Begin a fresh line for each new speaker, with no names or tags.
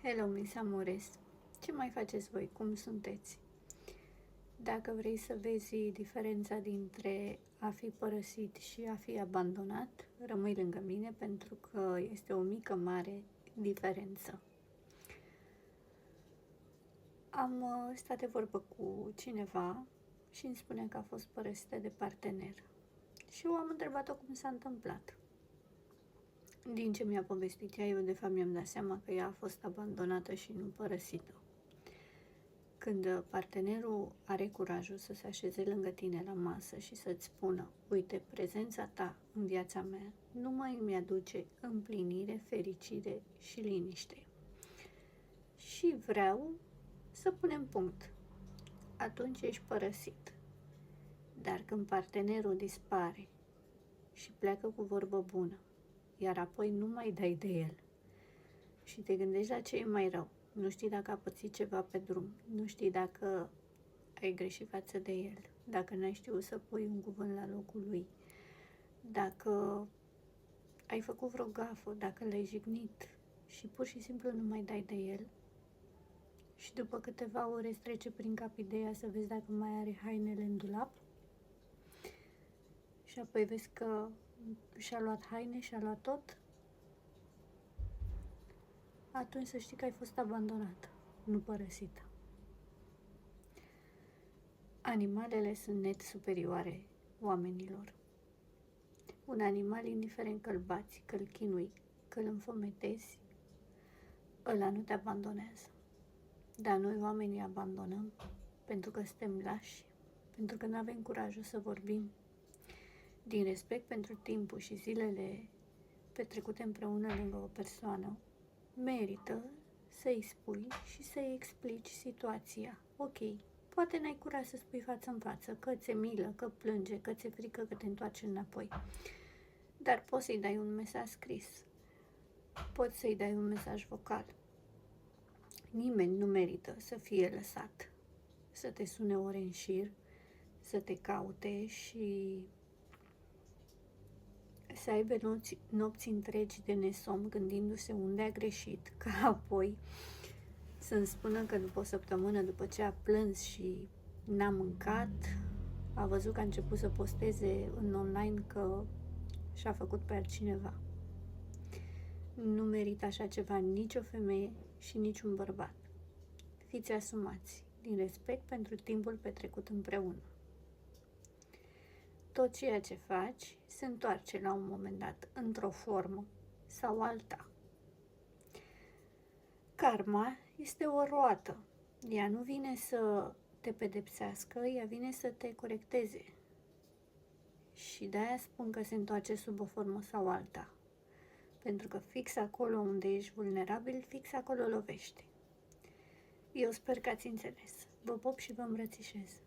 Hello, mis amores! Ce mai faceți voi? Cum sunteți? Dacă vrei să vezi diferența dintre a fi părăsit și a fi abandonat, rămâi lângă mine pentru că este o mică, mare diferență. Am stat de vorbă cu cineva și îmi spunea că a fost părăsită de partener. Și eu am întrebat-o cum s-a întâmplat. Din ce mi-a povestit ea, eu de fapt mi-am dat seama că ea a fost abandonată și nu părăsită. Când partenerul are curajul să se așeze lângă tine la masă și să-ți spună: uite, prezența ta în viața mea nu mai îmi aduce împlinire, fericire și liniște. Și vreau să punem punct. Atunci ești părăsit. Dar când partenerul dispare și pleacă cu vorbă bună, iar apoi nu mai dai de el și te gândești la ce e mai rău, nu știi dacă a pățit ceva pe drum, nu știi dacă ai greșit față de el, dacă n-ai știut să pui un cuvânt la locul lui, dacă ai făcut vreo gafă, dacă l-ai jignit și pur și simplu nu mai dai de el și după câteva ore îți trece prin cap ideea să vezi dacă mai are hainele în dulap și apoi vezi că și-a luat haine, și-a luat tot, atunci să știi că ai fost abandonată, nu părăsită. Animalele sunt net superioare oamenilor. Un animal, indiferent că-l bați, că-l chinui, că-l înfometezi, ăla nu te abandonează. Dar noi oamenii abandonăm pentru că suntem lași, pentru că nu avem curajul să vorbim. Din respect pentru timpul și zilele petrecute împreună lângă o persoană, merită să-i spui și să-i explici situația. Ok, poate n-ai curaj să spui față în față, că ți-e milă, că plânge, că ți-e frică, că te întoarce înapoi. Dar poți să-i dai un mesaj scris, poți să-i dai un mesaj vocal. Nimeni nu merită să fie lăsat să te sune ore în șir, să te caute și să aibă nopți întregi de nesom gândindu-se unde a greșit, ca apoi să-mi spună că după o săptămână, după ce a plâns și n-a mâncat, a văzut că a început să posteze în online că și-a făcut pe altcineva. Nu merită așa ceva nicio femeie și niciun bărbat. Fiți asumați, din respect pentru timpul petrecut împreună. Tot ceea ce faci se întoarce la un moment dat, într-o formă sau alta. Karma este o roată. Ea nu vine să te pedepsească, ea vine să te corecteze. Și de-aia spun că se întoarce sub o formă sau alta. Pentru că fix acolo unde ești vulnerabil, fix acolo lovește. Eu sper că ați înțeles. Vă pop și vă îmbrățișez.